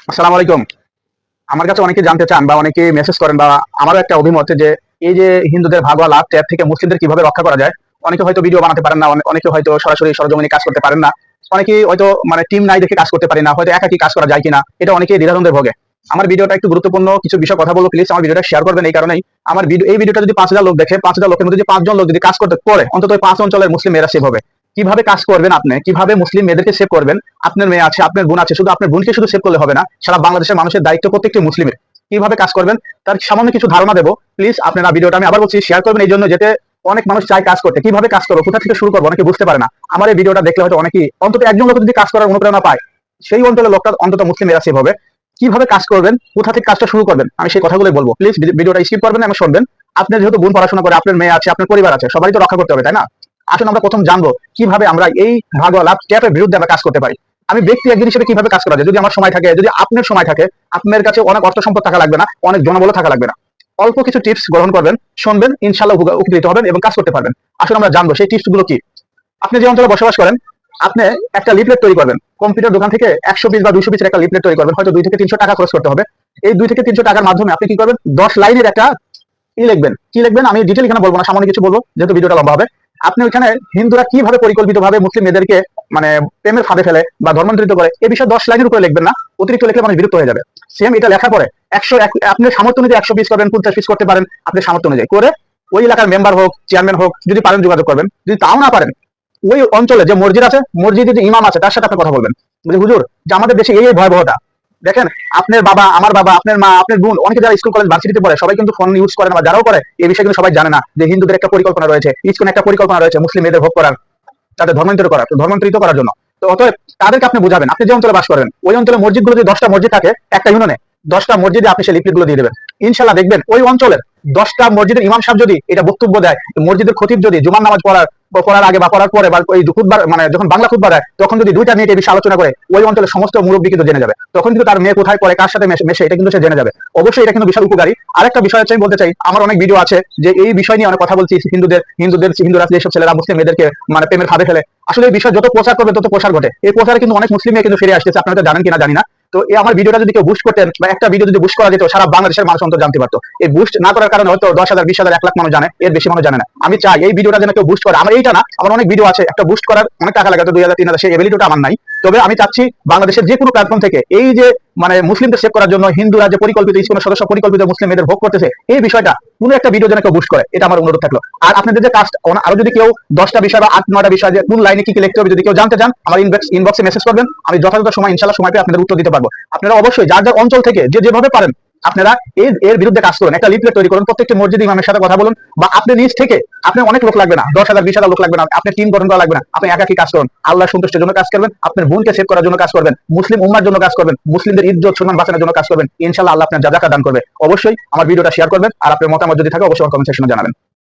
আসসালামু আলাইকুম। আমার কাছে অনেকে জানতে চান বা অনেকে মেসেজ করেন বা আমারও একটা অভিমত যে এই যে হিন্দুদের ভাগ বা লাভ ট্যাব থেকে মুসলিমদের কিভাবে রক্ষা করা যায়। অনেকে হয়তো ভিডিও বানাতে পারেন না, অনেকে হয়তো সরাসরি সরজমিনে কাজ করতে পারেন না, অনেকে হয়তো মানে টিম নাই দেখে কাজ করতে পারে না, হয়তো একাকি কাজ করা যায় কিনা এটা অনেকে দ্বিধাদ্বন্দ্বে ভোগে। আমার ভিডিওটা একটু গুরুত্বপূর্ণ কিছু বিষয় কথা বলবো, প্লিজ আমার ভিডিওটা শেয়ার করবেন। এই কারণেই আমার এই ভিডিওটা যদি 5,000 লোক দেখে, 5,000 লোকের মধ্যে যে 5 জন লোক যদি কাজ করতে পারে, অন্তত ওই 5 অঞ্চলের মুসলিম মেয়েরা সেভ হবে। কিভাবে কাজ করবেন আপনি, কিভাবে মুসলিম মেয়েদেরকে সেভ করবেন। আপনার মেয়ে আছে, আপনার বোন আছে, শুধু আপনার বোনকে শুধু সেভ করলে হবে না, সারা বাংলাদেশের মানুষের দায়িত্ব প্রত্যেকটি মুসলিমের। কিভাবে কাজ করবেন তার সামান্য কিছু ধারণা দেবো। প্লিজ আপনারা ভিডিওটা আমি আবার বলছি শেয়ার করবেন, এই জন্য যাতে অনেক মানুষ চায় কাজ করতে। কিভাবে কাজ করবো, কোথা থেকে শুরু করবো, অনেকে বুঝতে পারে না। আমার এই ভিডিওটা দেখলে হয়তো অনেকেই, অন্তত একজন লোক যদি কাজ করার অনুপ্রেরণা পায়, সেই অঞ্চলের লোকটা অন্তত মুসলিম মেয়েরা সেভ হবে। কিভাবে কাজ করবেন, কোথা থেকে কাজটা শুরু করবেন, আমি সেই কথাগুলোই বলবো। প্লিজ ভিডিওটা স্কিপ করবেন না এবং শুনবেন। আপনার যেহেতু বোন পড়াশোনা করে, আপনার মেয়ে আছে, আপনার পরিবার আছে, সবাই তো রক্ষা করতে হবে, তাই না? আসুন আমরা প্রথম জানবো কিভাবে আমরা এই ভাগ ও লাভ ট্যাপের বিরুদ্ধে আমরা কাজ করতে পারি। আমি ব্যক্তি একজন হিসেবে কিভাবে কাজ করা যায়, যদি আমার সময় থাকে, যদি আপনার সময় থাকে, আপনার কাছে অনেক অর্থ সম্পদ থাকা লাগবে না, অনেক জনবল থাকা লাগবে না। অল্প কিছু টিপস গ্রহণ করবেন, শুনবেন, ইনশাল্লাহ উপকৃত হবেন এবং কাজ করতে পারবেন। আসলে আমরা জানবো সেই টিপস গুলো কি। আপনি যে অঞ্চলে বসবাস করেন, আপনি একটা লিফলেট তৈরি করবেন। কম্পিউটার দোকান থেকে 100 পিস বা 200 পিসের একটা লিফলেট তৈরি করবেন, হয়তো 2 থেকে 300 টাকা খরচ করতে হবে। এই 2 থেকে 300 টাকার মাধ্যমে আপনি কি করবেন, 10 লাইনের একটা লিখবেন। কি লিখবেন আমি ডিটেল এখানে বলবো না, সামান্য কিছু বলবো যেহেতু ভিডিওটা লম্বা হবে। আপনি ওইখানে হিন্দুরা কিভাবে পরিকল্পিতভাবে মুসলিম মেয়েদেরকে মানে প্রেমের ফাঁদে ফেলে বা ধর্মান্তরিত করে, এই বিষয়ে 10 লাইনের উপরে লিখবেন না। অতিরিক্ত লিখলে মানুষ বিরক্ত হয়ে যাবে। সেম এটা লেখার পরে আপনার সামর্থ্য অনুযায়ী 100 পিস করবেন, 50 পিস করতে পারেন, আপনি সামর্থ্য অনুযায়ী করে ওই এলাকার মেম্বার হোক, চেয়ারম্যান হোক, যদি পারেন যোগাযোগ করবেন। যদি তাও না পারেন, ওই অঞ্চলে যে মসজিদ আছে, মসজিদে যে ইমাম আছে তার সাথে আপনি কথা বলবেন। হুজুর, যে আমাদের দেশে এই ভয়াবহতা, দেখেন আপনার বাবা, আমার বাবা, আপনার মা, আপনার বোন, অনেকে যারা স্কুল কলেজ ভার্সিটিতে পড়ে সবাই কিন্তু ফোন ইউজ করে না, বা যারাও করে এই বিষয়ে কিন্তু সবাই জানে না যে হিন্দুদের একটা পরিকল্পনা রয়েছে, ইসকনের একটা পরিকল্পনা রয়েছে মুসলিম মেয়েদের ভোগ করার, তাদের ধর্মান্তরিত করার জন্য। তো অতএব তাদেরকে আপনি বুঝাবেন। আপনি যে অঞ্চলে বাস করেন ওই অঞ্চলে মসজিদগুলো যদি 10টা মসজিদ থাকে, একটা ইউনিয়নে 10টা মসজিদে আপনি সেই লিফলেট গুলো দিয়ে দেবেন। ইনশাল্লাহ দেখবেন ওই অঞ্চলের 10টা মসজিদের ইমাম সাহেব যদি এটা বক্তব্য দেয়, মসজিদের খতিব যদি জুমার নামাজ পড়ার আগে বা পড়ার পরে বা ওই খুতবার মানে যখন বাংলা খুতবা দেয়, তখন যদি 2টা মিনিট এই বিষয়ে আলোচনা করে, ওই অঞ্চলের সমস্ত মুরব্বী কিন্তু জেনে যাবে। তখন কিন্তু তার মেয়ে কোথায় পড়ে, কার সাথে মেশে, এটা কিন্তু সে জেনে যাবে। অবশ্যই এটা কিন্তু বিশাল উপকারী। আরেকটা বিষয় হচ্ছে আমি বলতে চাই, আমার অনেক ভিডিও আছে যে এই বিষয় নিয়ে অনেক কথা বলছি। হিন্দুরা যেসব ছেলেরা মুসলিম মেয়েদেরকে মানে প্রেমের ফাঁদে ফেলে, আসলে এই বিষয় যত প্রচার করবে তত প্রসার ঘটে। এই প্রচারে কিন্তু অনেক মুসলিম মেয়ে কিন্তু ফিরে আসতেছে, আপনারা জানেন কিনা জানি না। তো এই আমার ভিডিওটা যদি কেউ বুস্ট করতেন বা একটা ভিডিও যদি বুস্ট করা যেত, সারা বাংলাদেশের মানুষ অন্তত জানতে পারতো। এই বুস্ট না করার কারণে হয়তো 10,000, 20,000, 1 লাখ মানুষ জানে, এর বেশি মানুষ জানে না। আমি চাই এই ভিডিওটা যেন কেউ বুস্ট করে। আমার এইটা না, আমার অনেক ভিডিও আছে, একটা বুস্ট করার অনেক টাকা লাগে, 2,000, 3,000, সেই এবিলিটিটা আমার নাই। তবে আমি চাচ্ছি বাংলাদেশের যে কোনো প্ল্যাটফর্ম থেকে এই যে মানে মুসলিমদের সেভ করার জন্য হিন্দুরা যে পরিকল্পিত, ইসকনের সদস্য পরিকল্পিত মুসলিম মেয়েদের ভোগ করতেছে, এই বিষয়টা কোনো একটা ভিডিও যেন কেউ বুস্ট করে, এটা আমার অনুরোধ থাকলো। আর আপনাদের যে কাজ, আরো যদি কেউ 10টা বিষয় বা 8-9টা বিষয় যে কোন লাইনে কি কি লিখতে হবে যদি কেউ জানতে চান, আমার ইনবক্সে মেসেজ করবেন। আমি যথাযথ সময় ইনশাল্লাহ সময় পেয়ে আপনাদের উত্তর দিতে পারবো। আপনারা অবশ্যই যার যার অঞ্চল থেকে যে যেভাবে পারেন আপনারা এর বিরুদ্ধে কাজ করুন। একটা লিফলেট তৈরি করুন, প্রত্যেকটি মসজিদ ইমামের সাথে কথা বলুন, বা আপনি নিজ থেকে, আপনি অনেক লোক লাগবে না, 10,000, 20,000 লোক লাগবে না, আপনি টিম গঠন করা লাগবে না, আপনি একাকি কাজ করুন। আল্লাহ সন্তুষ্টের জন্য কাজ করবেন, আপনার বোনকে সেভ করার জন্য কাজ করবেন, মুসলিম উম্মার জন্য কাজ করবেন, মুসলিমদের ইজ্জত সম্মান বাঁচানোর জন্য কাজ করবেন। ইনশাল্লাহ আল্লাহ আপনার জাযাকা দান করবে। অবশ্যই আমার ভিডিওটা শেয়ার করবেন, আর আপনার মতামত যদি থাকে অবশ্যই কমেন্ট সেকশনে জানাবেন।